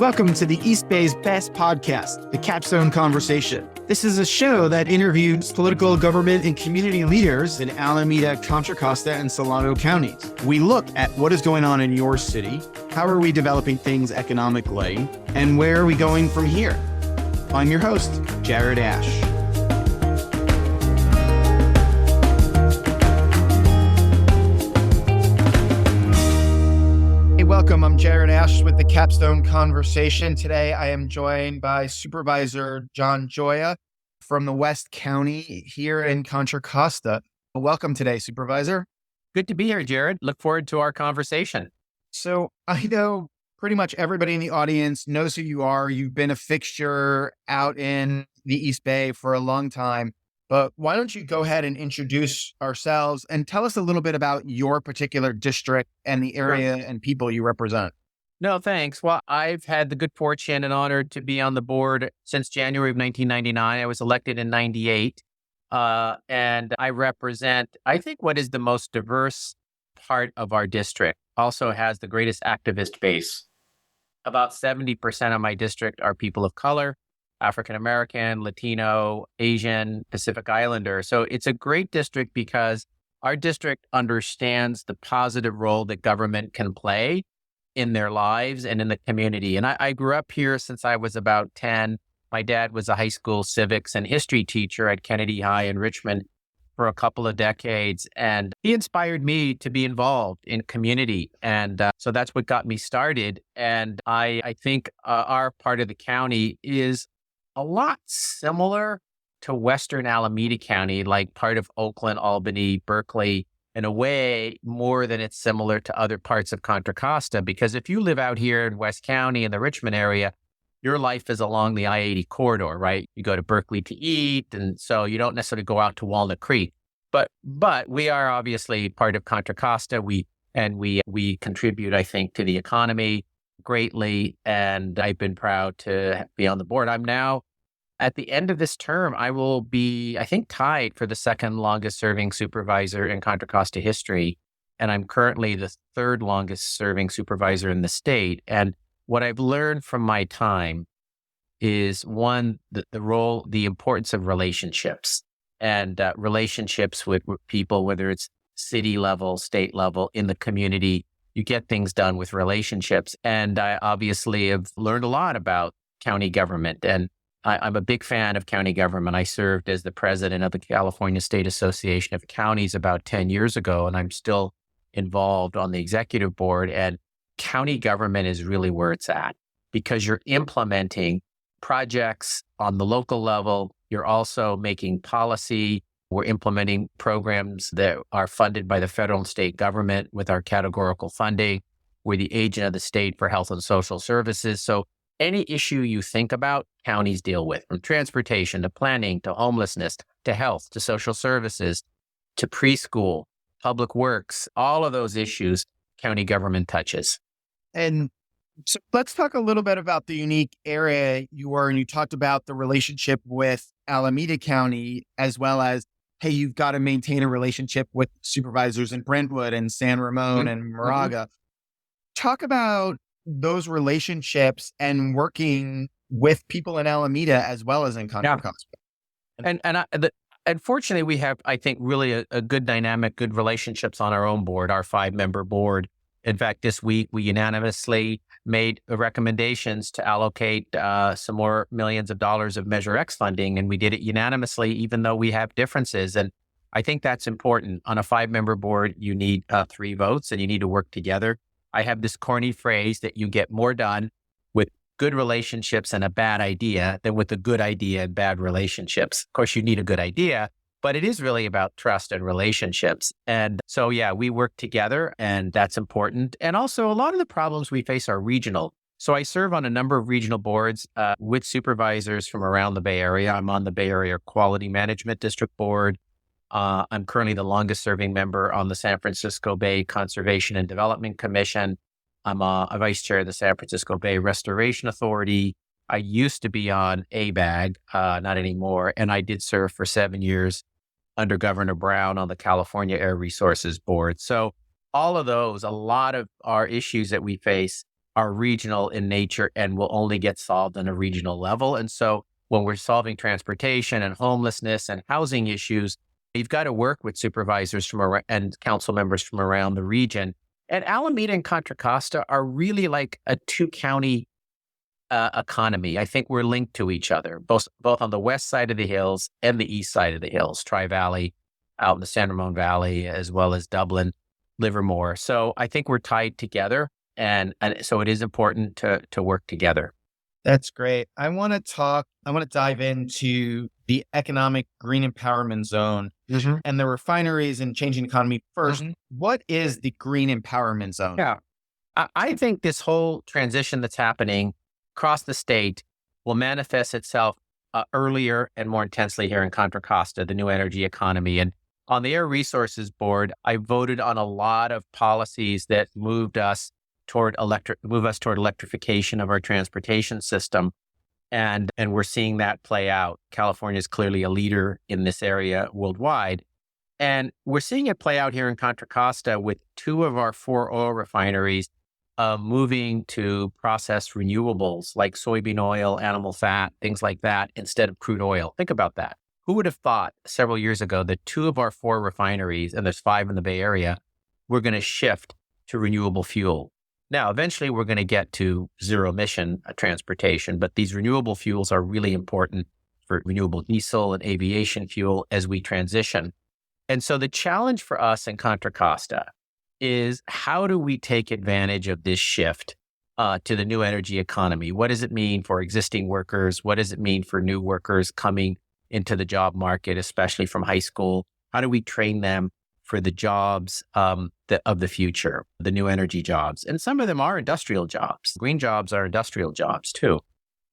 Welcome to the East Bay's best podcast, The Capstone Conversation. This is a show that interviews political, government, and community leaders in Alameda, Contra Costa, and Solano counties. We look at what is going on in your city, how are we developing things economically, and where are we going from here? I'm your host, Jared Ash. Welcome. I'm Jared Ash with the Capstone Conversation. Today, I am joined by Supervisor Gioia from the West County here in Contra Costa. Welcome today, Supervisor. Good to be here, Jared. Look forward to our conversation. So I know pretty much everybody in the audience knows who you are. You've been a fixture out in the East Bay for a long time. But why don't you go ahead and introduce ourselves and tell us a little bit about your particular district and the area and people you represent? No, thanks. Well, I've had the good fortune and honor to be on the board since January of 1999. I was elected in 98. And I represent, I think, what is the most diverse part of our district. Also has the greatest activist base. About 70% of my district are people of color. African American, Latino, Asian, Pacific Islander. So it's a great district because our district understands the positive role that government can play in their lives and in the community. And I grew up here since I was about 10. My dad was a high school civics and history teacher at Kennedy High in Richmond for a couple of decades. And he inspired me to be involved in community. And so that's what got me started. And I think our part of the county is a lot similar to Western Alameda County, like part of Oakland, Albany, Berkeley, in a way more than it's similar to other parts of Contra Costa. Because if you live out here in West County in the Richmond area, your life is along the I-80 corridor, right? You go to Berkeley to eat, and so you don't necessarily go out to Walnut Creek. But we are obviously part of Contra Costa. We contribute, I think, to the economy greatly, and I've been proud to be on the board. I'm now, at the end of this term, I will be, I think, tied for the second longest serving supervisor in Contra Costa history, and I'm currently the third longest serving supervisor in the state. And what I've learned from my time is, one, the role, the importance of relationships, and relationships with people, whether it's city level, state level, in the community. You get things done with relationships. And I obviously have learned a lot about county government. And I'm a big fan of county government. I served as the president of the California State Association of Counties about 10 years ago, and I'm still involved on the executive board. And county government is really where it's at, because you're implementing projects on the local level. You're also making policy. We're implementing programs that are funded by the federal and state government with our categorical funding. We're the agent of the state for health and social services. So any issue you think about, counties deal with, from transportation to planning to homelessness to health to social services to preschool, public works, all of those issues county government touches. And so let's talk a little bit about the unique area you are. And you talked about the relationship with Alameda County, as well as, hey, you've got to maintain a relationship with supervisors in Brentwood and San Ramon and Moraga. Talk about those relationships and working with people in Alameda as well as in Contra Costa. And fortunately, we have, I think, really a good dynamic, good relationships on our own board, our 5-member board. In fact, this week, we unanimously made recommendations to allocate some more millions of dollars of Measure X funding, and we did it unanimously, even though we have differences. And I think that's important. On a 5-member board, you need 3 votes, and you need to work together. I have this corny phrase that you get more done with good relationships and a bad idea than with a good idea and bad relationships. Of course, you need a good idea, but it is really about trust and relationships. And so, yeah, we work together, and that's important. And also, a lot of the problems we face are regional. So I serve on a number of regional boards with supervisors from around the Bay Area. I'm on the Bay Area Quality Management District Board. I'm currently the longest serving member on the San Francisco Bay Conservation and Development Commission. I'm a vice chair of the San Francisco Bay Restoration Authority. I used to be on ABAG, not anymore. And I did serve for 7 years under Governor Brown on the California Air Resources Board. So all of those, a lot of our issues that we face are regional in nature and will only get solved on a regional level. And so when we're solving transportation and homelessness and housing issues, you've got to work with supervisors and council members from around the region. And Alameda and Contra Costa are really like a two-county economy. I think we're linked to each other, both on the west side of the hills and the east side of the hills, Tri-Valley, out in the San Ramon Valley, as well as Dublin, Livermore. So I think we're tied together. And so it is important to work together. That's great. I want to dive into the economic green empowerment zone and the refineries and changing economy first. What is the green empowerment zone? Yeah. I think this whole transition that's happening across the state will manifest itself earlier and more intensely here in Contra Costa, the new energy economy. And on the Air Resources Board, I voted on a lot of policies that move us toward electrification of our transportation system. And we're seeing that play out. California is clearly a leader in this area worldwide. And we're seeing it play out here in Contra Costa with 2 of our 4 oil refineries moving to process renewables like soybean oil, animal fat, things like that, instead of crude oil. Think about that. Who would have thought several years ago that 2 of our 4 refineries, and there's 5 in the Bay Area, were going to shift to renewable fuel? Now, eventually, we're going to get to zero emission transportation, but these renewable fuels are really important for renewable diesel and aviation fuel as we transition. And so the challenge for us in Contra Costa is, how do we take advantage of this shift to the new energy economy? What does it mean for existing workers? What does it mean for new workers coming into the job market, especially from high school? How do we train them for the jobs of the future, the new energy jobs? And some of them are industrial jobs. Green jobs are industrial jobs too.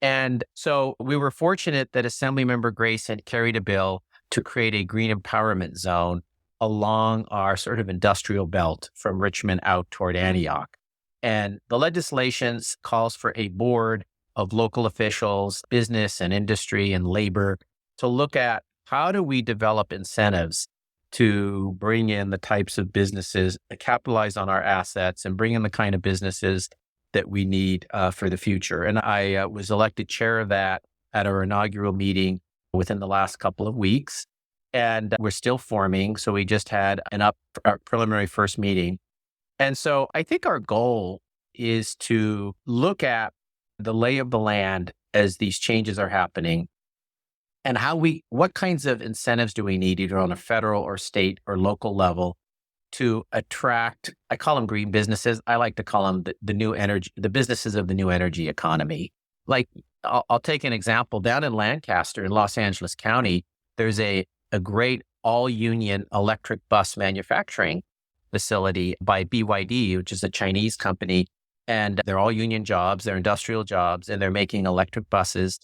And so we were fortunate that Assemblymember Grayson carried a bill to create a green empowerment zone along our sort of industrial belt from Richmond out toward Antioch. And the legislation calls for a board of local officials, business and industry and labor, to look at how do we develop incentives to bring in the types of businesses, capitalize on our assets, and bring in the kind of businesses that we need for the future. And I was elected chair of that at our inaugural meeting within the last couple of weeks. And we're still forming. So we just had our preliminary first meeting. And so I think our goal is to look at the lay of the land as these changes are happening, and what kinds of incentives do we need, either on a federal or state or local level, to attract, I call them green businesses. I like to call them the businesses of the new energy economy. Like, I'll take an example. Down in Lancaster in Los Angeles County, there's a great all-union electric bus manufacturing facility by BYD, which is a Chinese company. And they're all union jobs, they're industrial jobs, and they're making electric buses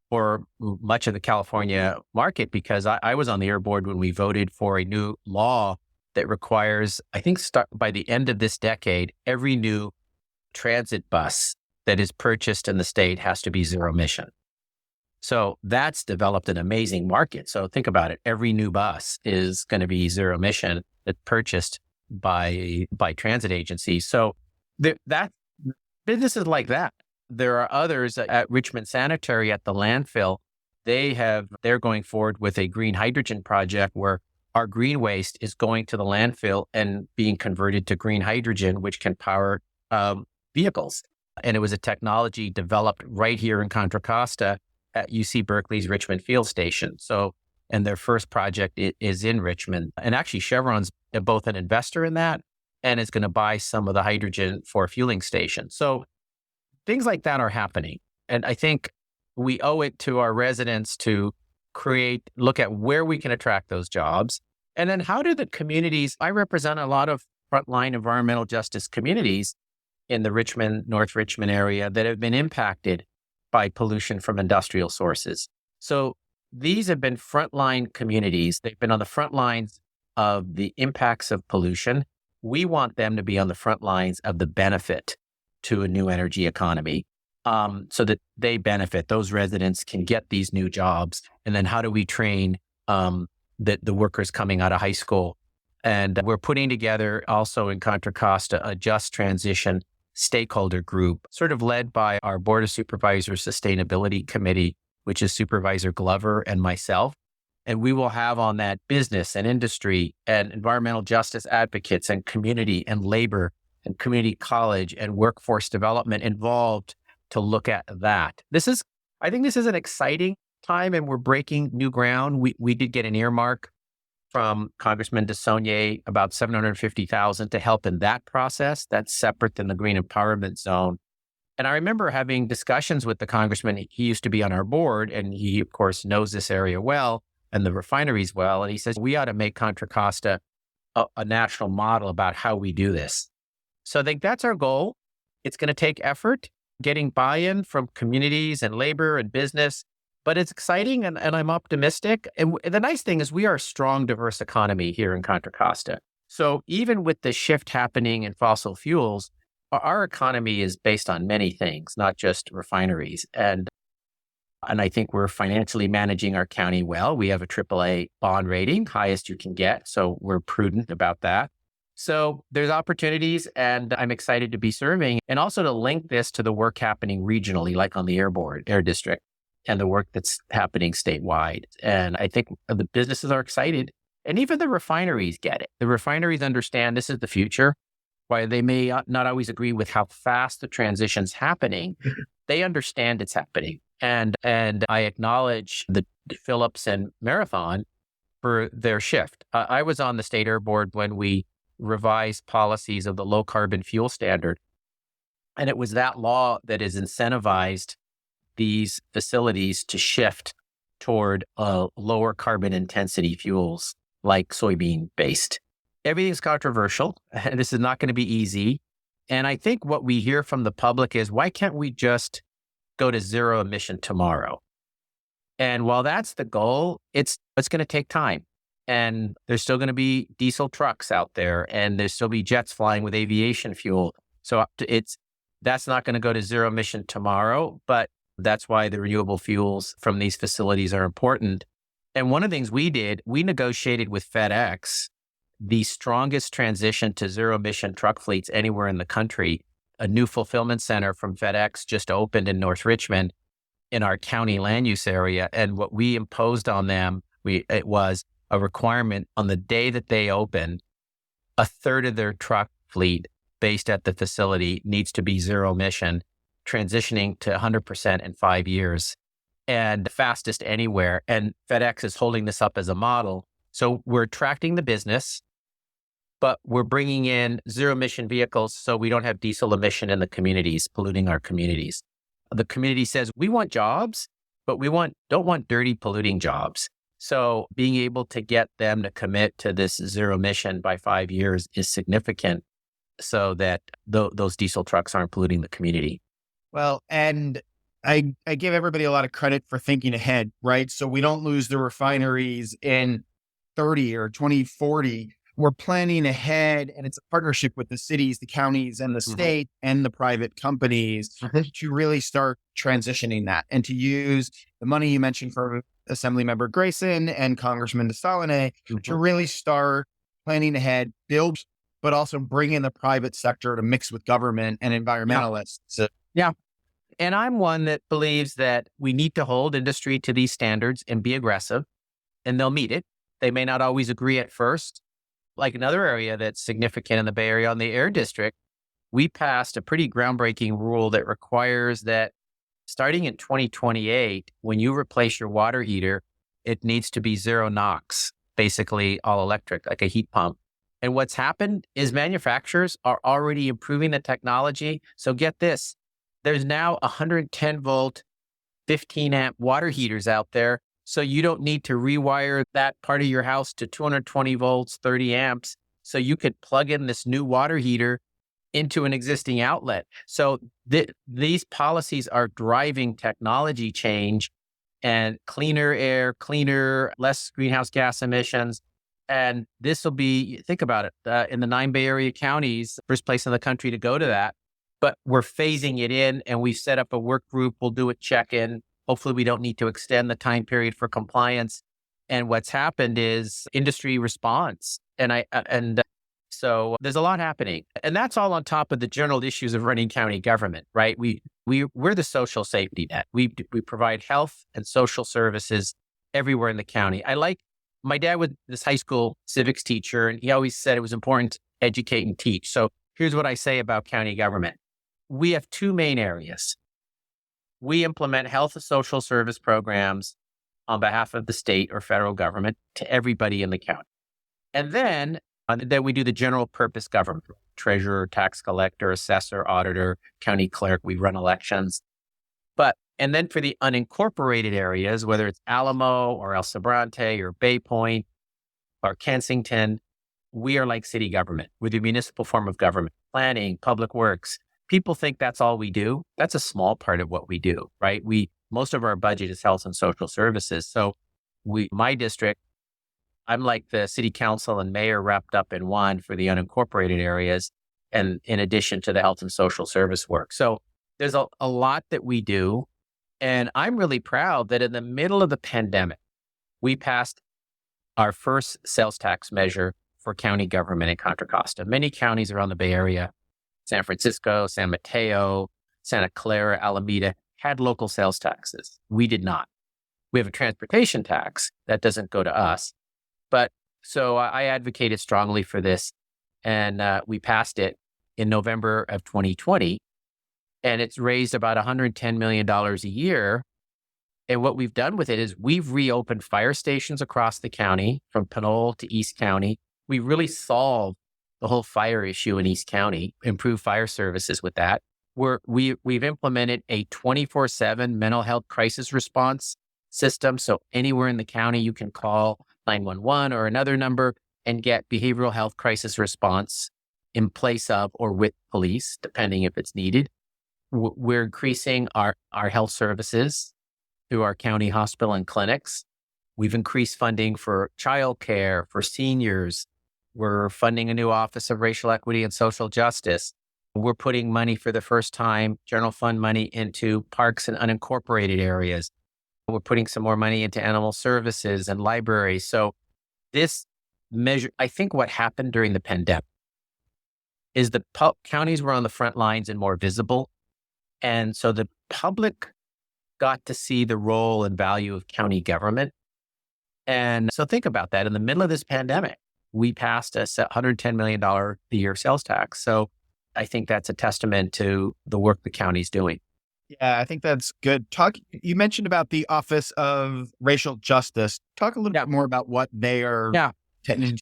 for much of the California market, because I was on the air board when we voted for a new law that requires, I think by the end of this decade, every new transit bus that is purchased in the state has to be zero emission. So that's developed an amazing market. So think about it. Every new bus is going to be zero emission that's purchased by transit agencies. So that businesses like that. There are others at Richmond Sanitary at the landfill. They're going forward with a green hydrogen project where our green waste is going to the landfill and being converted to green hydrogen, which can power vehicles. And it was a technology developed right here in Contra Costa at UC Berkeley's Richmond Field Station. So, and their first project is in Richmond. And actually Chevron's both an investor in that and is going to buy some of the hydrogen for a fueling station. So things like that are happening. And I think we owe it to our residents to look at where we can attract those jobs. And then how do the communities, I represent a lot of frontline environmental justice communities in the North Richmond area that have been impacted by pollution from industrial sources. So these have been frontline communities. They've been on the front lines of the impacts of pollution. We want them to be on the front lines of the benefit to a new energy economy, so that they benefit. Those residents can get these new jobs. And then how do we train the workers coming out of high school? And we're putting together also in Contra Costa a just transition stakeholder group, sort of led by our Board of Supervisors Sustainability Committee, which is Supervisor Glover and myself. And we will have on that business and industry and environmental justice advocates and community and labor and community college and workforce development involved to look at that. I think this is an exciting time and we're breaking new ground. We did get an earmark from Congressman DeSaulnier, about $750,000 to help in that process. That's separate than the Green Empowerment Zone. And I remember having discussions with the congressman. He used to be on our board and he, of course, knows this area well and the refineries well. And he says, we ought to make Contra Costa a national model about how we do this. So I think that's our goal. It's going to take effort, getting buy-in from communities and labor and business, but it's exciting and I'm optimistic. And the nice thing is we are a strong, diverse economy here in Contra Costa. So even with the shift happening in fossil fuels, our economy is based on many things, not just refineries. And I think we're financially managing our county well. We have a AAA bond rating, highest you can get. So we're prudent about that. So there's opportunities and I'm excited to be serving and also to link this to the work happening regionally, like on the air district and the work that's happening statewide. And I think the businesses are excited and even the refineries get it. The refineries understand this is the future. While they may not always agree with how fast the transition's happening, they understand it's happening. And I acknowledge the Phillips and Marathon for their shift. I was on the state air board when we revised policies of the low carbon fuel standard. And it was that law that has incentivized these facilities to shift toward lower carbon intensity fuels like soybean based. Everything's controversial and this is not going to be easy. And I think what we hear from the public is, why can't we just go to zero emission tomorrow? And while that's the goal, it's going to take time. And there's still going to be diesel trucks out there and there's still be jets flying with aviation fuel. So that's not going to go to zero emission tomorrow, but that's why the renewable fuels from these facilities are important. And one of the things we did, we negotiated with FedEx the strongest transition to zero emission truck fleets anywhere in the country. A new fulfillment center from FedEx just opened in North Richmond in our county land use area. And what we imposed on them, it was a requirement on the day that they open, a third of their truck fleet based at the facility needs to be zero emission, transitioning to 100% in 5 years and the fastest anywhere. And FedEx is holding this up as a model. So we're attracting the business, but we're bringing in zero emission vehicles so we don't have diesel emission in the communities, polluting our communities. The community says we want jobs, but don't want dirty polluting jobs. So being able to get them to commit to this zero emission by 5 years is significant so that those diesel trucks aren't polluting the community. Well, and I give everybody a lot of credit for thinking ahead, right? So we don't lose the refineries in 30 or 2040. We're planning ahead, and it's a partnership with the cities, the counties, and the state and the private companies to really start transitioning that and to use the money you mentioned for Assemblymember Grayson and Congressman DeSaulnier to really start planning ahead, build, but also bring in the private sector to mix with government and environmentalists. Yeah. And I'm one that believes that we need to hold industry to these standards and be aggressive, and they'll meet it. They may not always agree at first. Like another area that's significant in the Bay Area on the Air District, we passed a pretty groundbreaking rule that requires that starting in 2028, when you replace your water heater, it needs to be zero NOx, basically all electric, like a heat pump. And what's happened is manufacturers are already improving the technology. So get this, there's now 110 volt, 15 amp water heaters out there. So you don't need to rewire that part of your house to 220 volts, 30 amps. So you could plug in this new water heater into an existing outlet. So these policies are driving technology change and cleaner air, less greenhouse gas emissions. And this will be, think about it, in the 9 Bay Area counties, first place in the country to go to that. But we're phasing it in and we've set up a work group. We'll do a check-in. Hopefully we don't need to extend the time period for compliance. And what's happened is industry response. And So there's a lot happening. And that's all on top of the general issues of running county government, right? We're the social safety net. We provide health and social services everywhere in the county. My dad was this high school civics teacher, and he always said it was important to educate and teach. So here's what I say about county government. We have two main areas. We implement health and social service programs on behalf of the state or federal government to everybody in the county. And then we do the general purpose government, treasurer, tax collector, assessor, auditor, county clerk. We run elections. And then for the unincorporated areas, whether it's Alamo or El Sobrante or Bay Point or Kensington, we are like city government. We're the municipal form of government, planning, public works. People think that's all we do. That's a small part of what we do, right? Most of our budget is health and social services. So my district, I'm like the city council and mayor wrapped up in one for the unincorporated areas, and in addition to the health and social service work. So there's a lot that we do. And I'm really proud that in the middle of the pandemic, we passed our first sales tax measure for county government in Contra Costa. Many counties around the Bay Area, San Francisco, San Mateo, Santa Clara, Alameda, had local sales taxes. We did not. We have a transportation tax that doesn't go to us. But so I advocated strongly for this, and we passed it in November of 2020. And it's raised about $110 million a year. And what we've done with it is we've reopened fire stations across the county from Pinole to East County. We really solved the whole fire issue in East County, improved fire services with that. We've implemented a 24/7 mental health crisis response system. So anywhere in the county, you can call 911 or another number and get behavioral health crisis response in place of or with police, depending if it's needed. We're increasing our health services through our county hospital and clinics. We've increased funding for childcare, for seniors. We're funding a new Office of Racial Equity and Social Justice. We're putting money for the first time, general fund money, into parks and unincorporated areas. We're putting some more money into animal services and libraries. So this measure, I think what happened during the pandemic is the counties were on the front lines and more visible. And so the public got to see the role and value of county government. And so think about that. In the middle of this pandemic, we passed a $110 million a year sales tax. So I think that's a testament to the work the county's doing. Yeah, I think that's good. You mentioned about the Office of Racial Justice. Talk a little bit more about what they are. Yeah.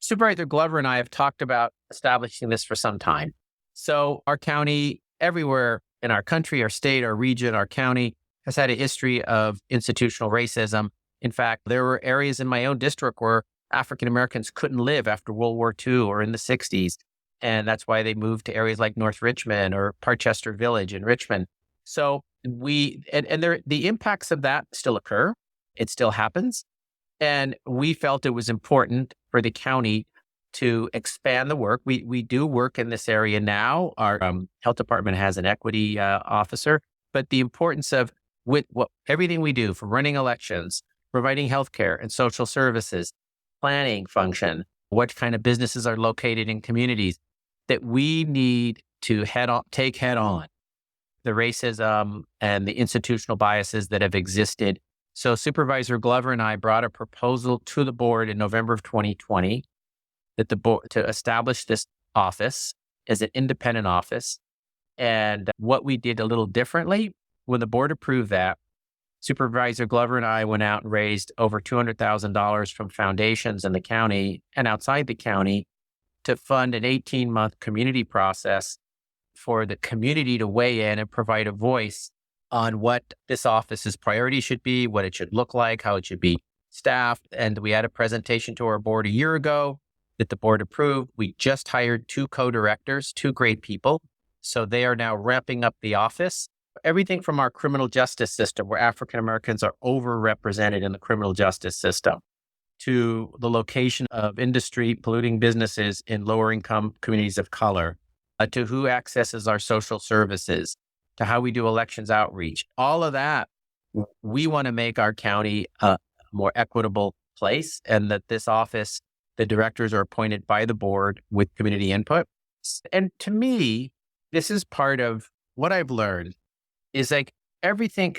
Supervisor Glover and I have talked about establishing this for some time. So our county, everywhere in our country, our state, our region, our county has had a history of institutional racism. In fact, there were areas in my own district where African Americans couldn't live after World War II or in the 60s. And that's why they moved to areas like North Richmond or Parchester Village in Richmond. So the impacts of that still occur. It still happens. And we felt it was important for the county to expand the work. We do work in this area now. Our health department has an equity officer, but the importance of everything we do, from running elections, providing healthcare and social services, planning function, what kind of businesses are located in communities, that we need to take head on the racism and the institutional biases that have existed. So Supervisor Glover and I brought a proposal to the board in November of 2020 that the board to establish this office as an independent office. And what we did a little differently, when the board approved that, Supervisor Glover and I went out and raised over $200,000 from foundations in the county and outside the county to fund an 18-month community process for the community to weigh in and provide a voice on what this office's priority should be, what it should look like, how it should be staffed. And we had a presentation to our board a year ago that the board approved. We just hired 2 co-directors, 2 great people. So they are now ramping up the office. Everything from our criminal justice system, where African Americans are overrepresented in the criminal justice system, to the location of industry polluting businesses in lower income communities of color, to who accesses our social services, to how we do elections outreach. All of that, we want to make our county a more equitable place, and that this office The directors are appointed by the board with community input. And to me, this is part of what I've learned is like everything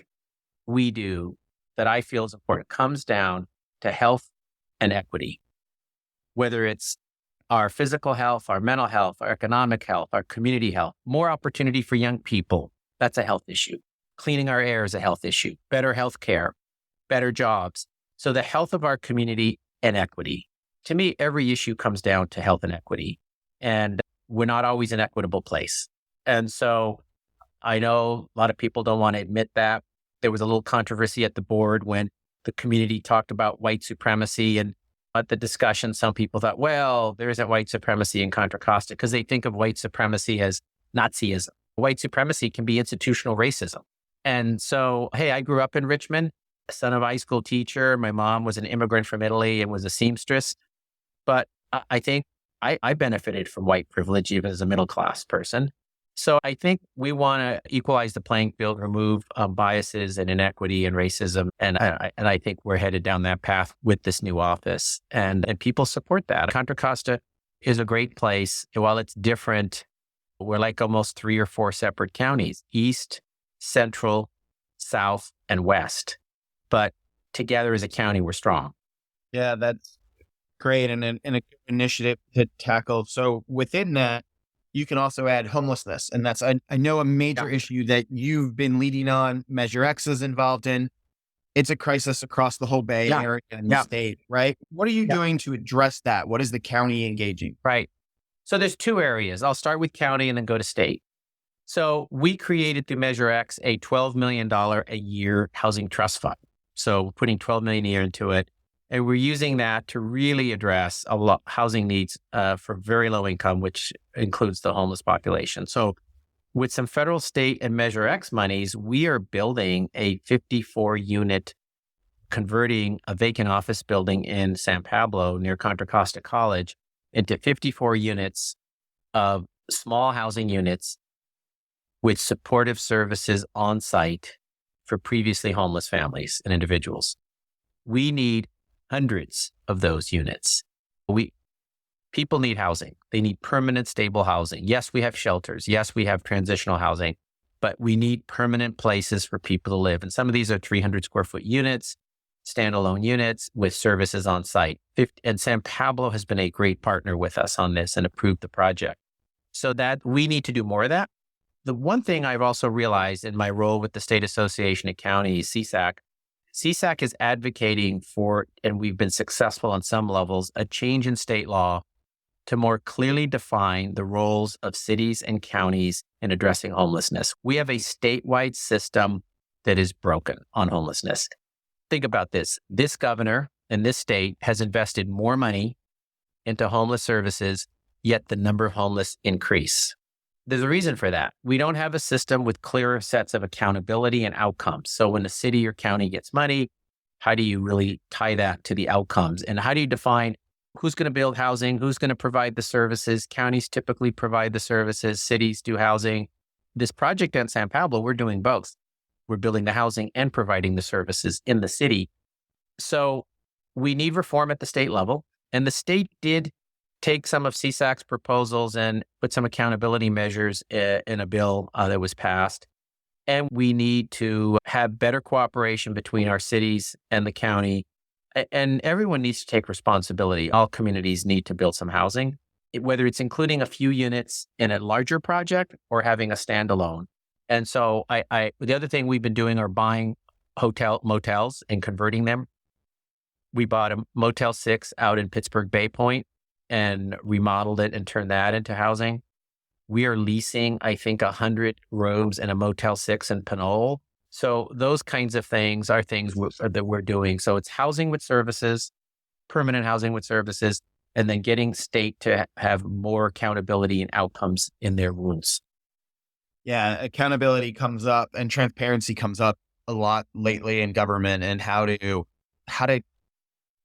we do that I feel is important comes down to health and equity, whether it's our physical health, our mental health, our economic health, our community health, more opportunity for young people. That's a health issue. Cleaning our air is a health issue, better health care, better jobs. So the health of our community and equity. To me, every issue comes down to health and equity. And we're not always an equitable place. And so I know a lot of people don't want to admit that. There was a little controversy at the board when the community talked about white supremacy. And at the discussion, some people thought, well, there isn't white supremacy in Contra Costa because they think of white supremacy as Nazism. White supremacy can be institutional racism. And so, hey, I grew up in Richmond, son of a high school teacher. My mom was an immigrant from Italy and was a seamstress. But I think I benefited from white privilege even as a middle class person. So I think we want to equalize the playing field, remove biases and inequity and racism. And I think we're headed down that path with this new office. And people support that. Contra Costa is a great place. While it's different, we're like almost 3 or 4 separate counties, East, Central, South, and West. But together as a county, we're strong. Yeah, that's great. And a good initiative to tackle. So within that, you can also add homelessness. And that's, I know, a major issue that you've been leading on. Measure X is involved in. It's a crisis across the whole Bay Area and the state, right? What are you doing to address that? What is the county engaging? Right. So there's 2 areas. I'll start with county and then go to state. So we created through Measure X a $12 million a year housing trust fund. So we're putting $12 million a year into it. And we're using that to really address a lot housing needs for very low income, which includes the homeless population. So with some federal, state, and Measure X monies, we are building a 54-unit, converting a vacant office building in San Pablo near Contra Costa College into 54 units of small housing units with supportive services on site for previously homeless families and individuals. We need hundreds of those units. People need housing. They need permanent, stable housing. Yes, we have shelters. Yes, we have transitional housing, but we need permanent places for people to live. And some of these are 300 square foot units, standalone units with services on site. And San Pablo has been a great partner with us on this and approved the project. So that we need to do more of that. The one thing I've also realized in my role with the State Association of Counties, CSAC is advocating for, and we've been successful on some levels, a change in state law to more clearly define the roles of cities and counties in addressing homelessness. We have a statewide system that is broken on homelessness. Think about this. This governor in this state has invested more money into homeless services, yet the number of homeless increase. There's a reason for that. We don't have a system with clearer sets of accountability and outcomes. So when a city or county gets money, how do you really tie that to the outcomes? And how do you define who's going to build housing, who's going to provide the services? Counties typically provide the services, cities do housing. This project in San Pablo, we're doing both. We're building the housing and providing the services in the city. So we need reform at the state level. And the state did take some of CSAC's proposals and put some accountability measures in a bill that was passed. And we need to have better cooperation between our cities and the county. And everyone needs to take responsibility. All communities need to build some housing, whether it's including a few units in a larger project or having a standalone. And so the other thing we've been doing are buying motels and converting them. We bought a Motel 6 out in Pittsburgh Bay Point and remodeled it and turned that into housing. We are leasing, I think, 100 rooms in a Motel 6 in Pinole. So those kinds of things are things that we're doing. So it's housing with services, permanent housing with services, and then getting state to have more accountability and outcomes in their rules. Yeah, accountability comes up and transparency comes up a lot lately in government, and how to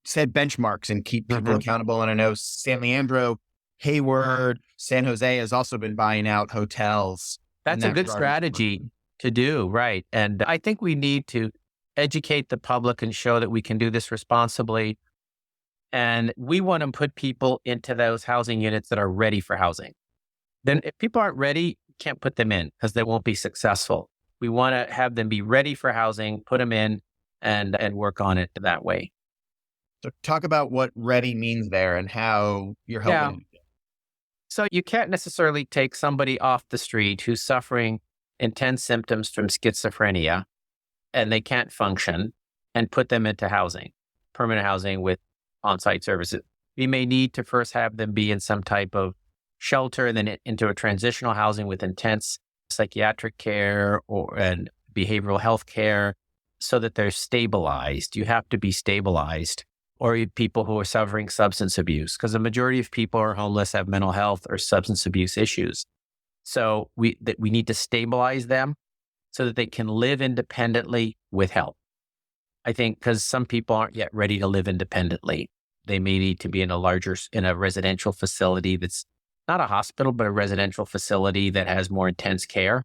set benchmarks and keep people accountable. And I know San Leandro, Hayward, San Jose has also been buying out hotels. That's a good strategy to do, right? And I think we need to educate the public and show that we can do this responsibly. And we want to put people into those housing units that are ready for housing. Then if people aren't ready, you can't put them in because they won't be successful. We want to have them be ready for housing, put them in and work on it that way. So talk about what ready means there and how you're Yeah. helping. So you can't necessarily take somebody off the street who's suffering intense symptoms from schizophrenia and they can't function and put them into housing, permanent housing with on-site services. We may need to first have them be in some type of shelter and then into a transitional housing with intense psychiatric care and behavioral health care so that they're stabilized. You have to be stabilized. Or people who are suffering substance abuse, because the majority of people who are homeless have mental health or substance abuse issues. So we need to stabilize them so that they can live independently with help. I think because some people aren't yet ready to live independently. They may need to be in a residential facility that's not a hospital, but a residential facility that has more intense care,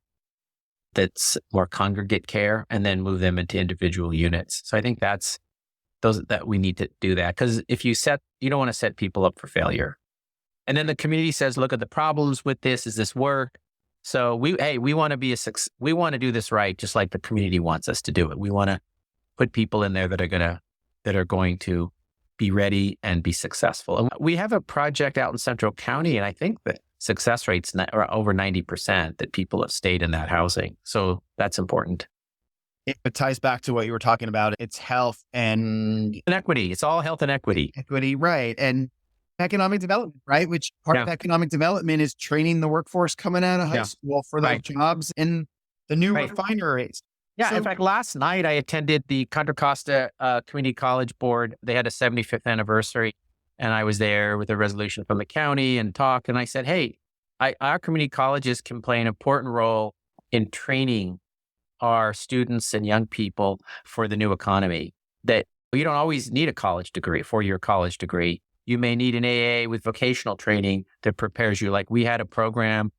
that's more congregate care, and then move them into individual units. So I think that we need to do that, because if you don't want to set people up for failure. And then the community says, look at the problems with this. Is this work? So we want to we want to do this right, just like the community wants us to do it. We want to put people in there that are going to be ready and be successful. And we have a project out in Central County, and I think the success rates are over 90% that people have stayed in that housing. So that's important. It ties back to what you were talking about. It's health and equity. It's all health and equity. Equity, right. And economic development, right? Which part of economic development is training the workforce coming out of high school for those jobs in the new refineries. Yeah. In fact, last night I attended the Contra Costa Community College Board. They had a 75th anniversary, and I was there with a resolution from the county and talk. And I said, hey, our community colleges can play an important role in training our students and young people for the new economy. That you don't always need a college degree, 4-year college degree. You may need an AA with vocational training that prepares you. Like we had a program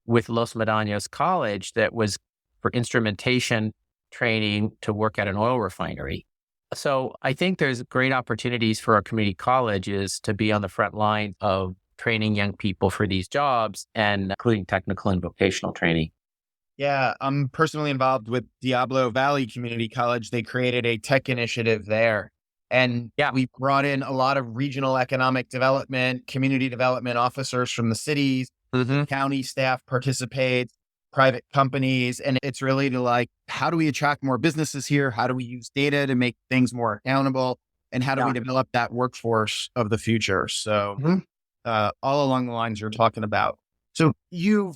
with Los Medanos College that was for instrumentation training to work at an oil refinery. So I think there's great opportunities for our community colleges to be on the front line of training young people for these jobs, and including technical and vocational training. Yeah, I'm personally involved with Diablo Valley Community College. They created a tech initiative there. And we brought in a lot of regional economic development, community development officers from the cities, county staff participates, private companies. And it's really to how do we attract more businesses here? How do we use data to make things more accountable? And how do we develop that workforce of the future? So all along the lines you're talking about. So you'll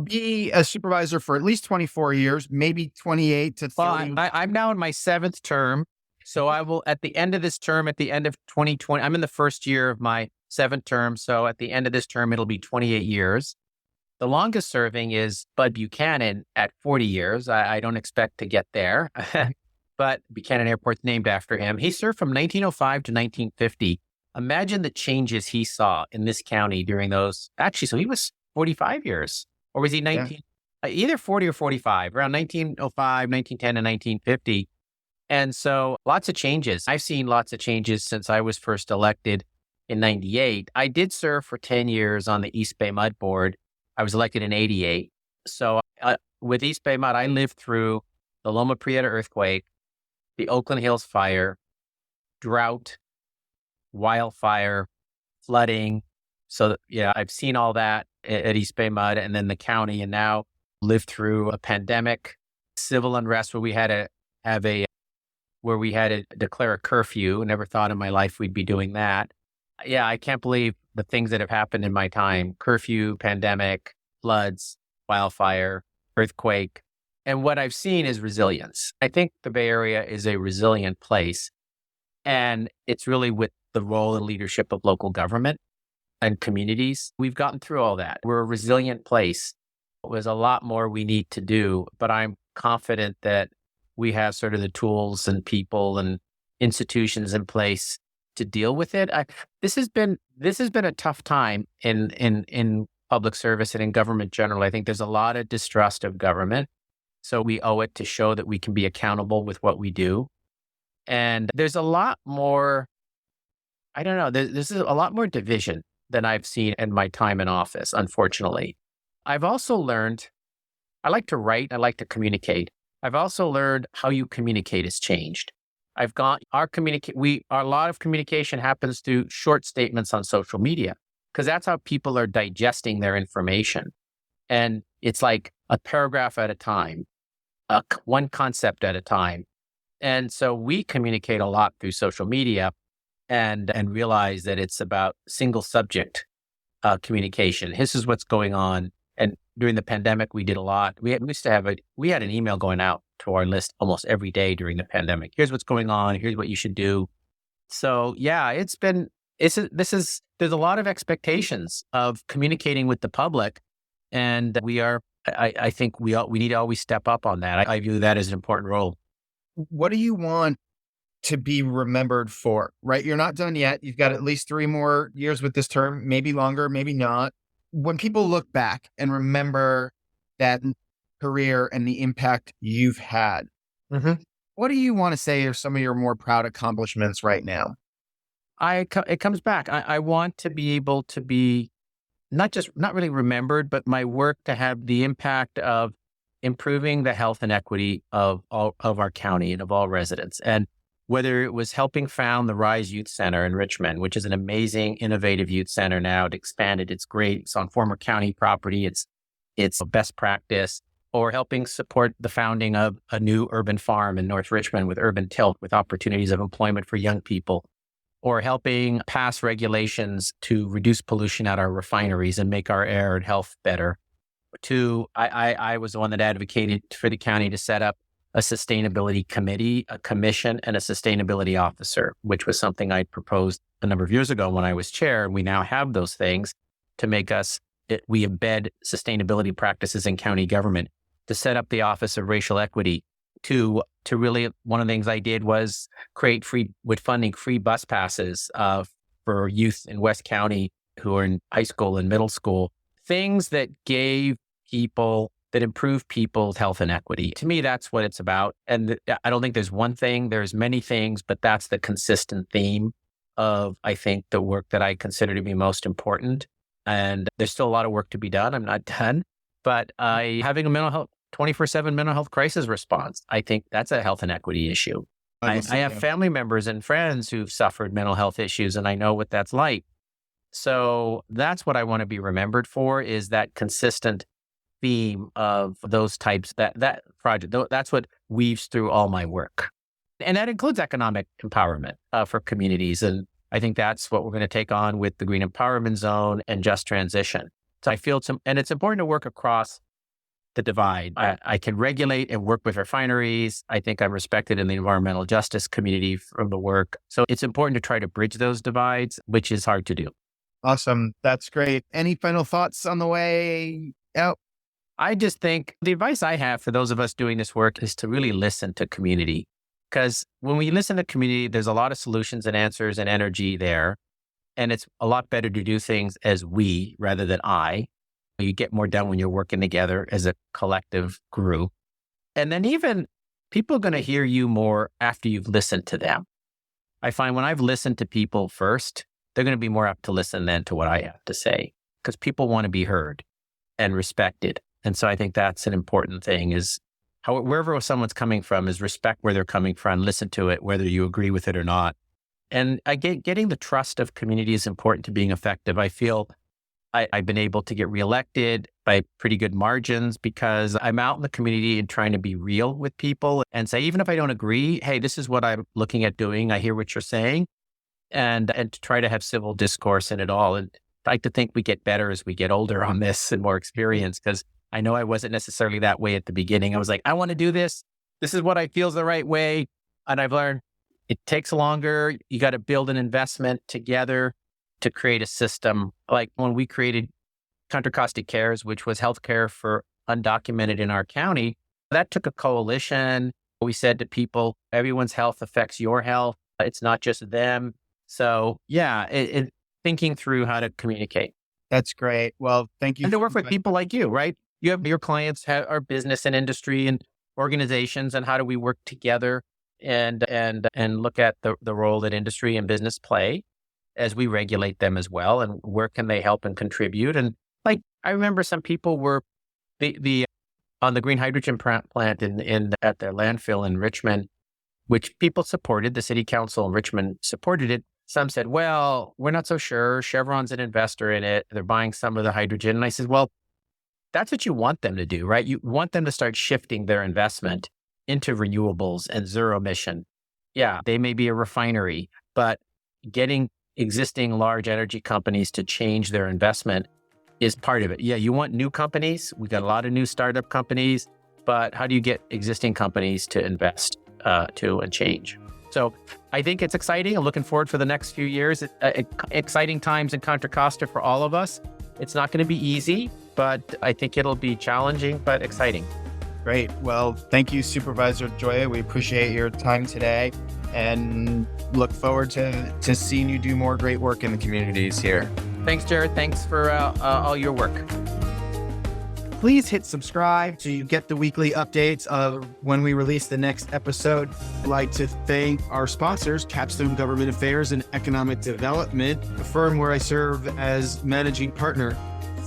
be a supervisor for at least 24 years, maybe 28 to 30. Well, I'm now in my 7th term. So I will, at the end of this term, at the end of 2020, I'm in the first year of my 7th term. So at the end of this term, it'll be 28 years. The longest serving is Bud Buchanan at 40 years. I don't expect to get there, but Buchanan Airport's named after him. He served from 1905 to 1950. Imagine the changes he saw in this county during those. Actually, so he was 45 years. Or was he 19? Yeah. Either 40 or 45, around 1905, 1910, and 1950. And so lots of changes. I've seen lots of changes since I was first elected in 98. I did serve for 10 years on the East Bay Mud Board. I was elected in 88. So with East Bay Mud, I lived through the Loma Prieta earthquake, the Oakland Hills fire, drought, wildfire, flooding. So I've seen all that at East Bay Mud, and then the county, and now lived through a pandemic, civil unrest where we had to declare a curfew. Never thought in my life we'd be doing that. Yeah, I can't believe the things that have happened in my time: curfew, pandemic, floods, wildfire, earthquake. And what I've seen is resilience. I think the Bay Area is a resilient place, and it's really with the role and leadership of local government and communities. We've gotten through all that. We're a resilient place. There's a lot more we need to do, but I'm confident that we have sort of the tools and people and institutions in place to deal with it. This has been a tough time in public service and in government generally. I think there's a lot of distrust of government. So we owe it to show that we can be accountable with what we do. And there's a lot more I don't know. This is a lot more division than I've seen in my time in office, unfortunately. I've also learned I like to write, I like to communicate. I've also learned how you communicate has changed. I've got a lot of communication happens through short statements on social media because that's how people are digesting their information. And it's like a paragraph at a time, one concept at a time. And so we communicate a lot through social media and realize that it's about single subject communication. This is what's going on. And during the pandemic, we did a lot. We used to have we had an email going out to our list almost every day during the pandemic. Here's what's going on. Here's what you should do. So yeah, there's a lot of expectations of communicating with the public, and I think we need to always step up on that. I view that as an important role. What do you want to be remembered for, right? You're not done yet. You've got at least 3 more years with this term, maybe longer, maybe not. When people look back and remember that career and the impact you've had, Mhm. what do you want to say are some of your more proud accomplishments right now? It comes back. I want to be able to be not really remembered, but my work to have the impact of improving the health and equity of all of our county and of all residents. And whether it was helping found the Rise Youth Center in Richmond, which is an amazing, innovative youth center now. It expanded. It's great. It's on former county property. It's a best practice. Or helping support the founding of a new urban farm in North Richmond with Urban Tilt, with opportunities of employment for young people. Or helping pass regulations to reduce pollution at our refineries and make our air and health better. I was the one that advocated for the county to set up a sustainability committee, a commission, and a sustainability officer, which was something I proposed a number of years ago when I was chair. And we now have those things to we embed sustainability practices in county government, to set up the Office of Racial Equity, to really, one of the things I did was create free bus passes for youth in West County who are in high school and middle school, things that improve people's health and equity. To me, that's what it's about. And I don't think there's one thing, there's many things, but that's the consistent theme of, I think, the work that I consider to be most important. And there's still a lot of work to be done. I'm not done, but having a 24/7 mental health crisis response, I think that's a health and equity issue. I have family members and friends who've suffered mental health issues, and I know what that's like. So that's what I want to be remembered for, is that consistent theme of those types, that project. That's what weaves through all my work. And that includes economic empowerment for communities. And I think that's what we're going to take on with the Green Empowerment Zone and Just Transition. So I feel and it's important to work across the divide. I can regulate and work with refineries. I think I'm respected in the environmental justice community from the work. So it's important to try to bridge those divides, which is hard to do. Awesome. That's great. Any final thoughts on the way out? I just think the advice I have for those of us doing this work is to really listen to community. Because when we listen to community, there's a lot of solutions and answers and energy there. And it's a lot better to do things as we rather than I. You get more done when you're working together as a collective group. And then even people are going to hear you more after you've listened to them. I find when I've listened to people first, they're going to be more apt to listen then to what I have to say, because people want to be heard and respected. And so I think that's an important thing, is wherever someone's coming from, is respect where they're coming from, listen to it, whether you agree with it or not. And getting the trust of community is important to being effective. I feel I've been able to get reelected by pretty good margins because I'm out in the community and trying to be real with people and say, even if I don't agree, hey, this is what I'm looking at doing. I hear what you're saying, and to try to have civil discourse in it all. And I like to think we get better as we get older on this and more experience, because I know I wasn't necessarily that way at the beginning. I was like, I want to do this. This is what I feel is the right way. And I've learned it takes longer. You got to build an investment together to create a system. Like when we created Contra Costa Cares, which was healthcare for undocumented in our county, that took a coalition. We said to people, everyone's health affects your health. It's not just them. So yeah, thinking through how to communicate. That's great. Well, thank you. And to work with people like you, right? You have your clients are business and industry and organizations, and how do we work together and look at the role that industry and business play. as we regulate them as well, and where can they help and contribute. And like, I remember some people were the on the green hydrogen plant in at their landfill in Richmond, which people supported. The city council in Richmond supported it. Some said, well, we're not so sure. Chevron's an investor in it. They're buying some of the hydrogen. And I said, well, that's what you want them to do, right? You want them to start shifting their investment into renewables and zero emission. Yeah, they may be a refinery, but getting existing large energy companies to change their investment is part of it. Yeah, you want new companies. We got a lot of new startup companies, but how do you get existing companies to invest to and change? So I think it's exciting. I'm looking forward for the next few years. Exciting times in Contra Costa for all of us. It's not going to be easy, but I think it'll be challenging, but exciting. Great. Well, thank you, Supervisor Gioia. We appreciate your time today and look forward to seeing you do more great work in the communities here. Thanks, Jared. Thanks for all your work. Please hit subscribe so you get the weekly updates of when we release the next episode. I'd like to thank our sponsors, Capstone Government Affairs and Economic Development, a firm where I serve as managing partner.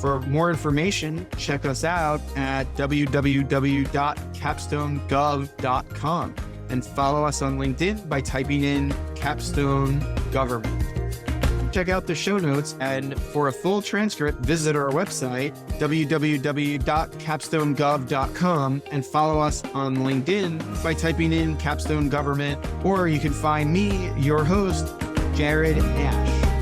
For more information, check us out at www.capstonegov.com and follow us on LinkedIn by typing in Capstone Government. Check out the show notes, and for a full transcript, visit our website, www.capstonegov.com, and follow us on LinkedIn by typing in Capstone Government, or you can find me, your host, Jared Ash.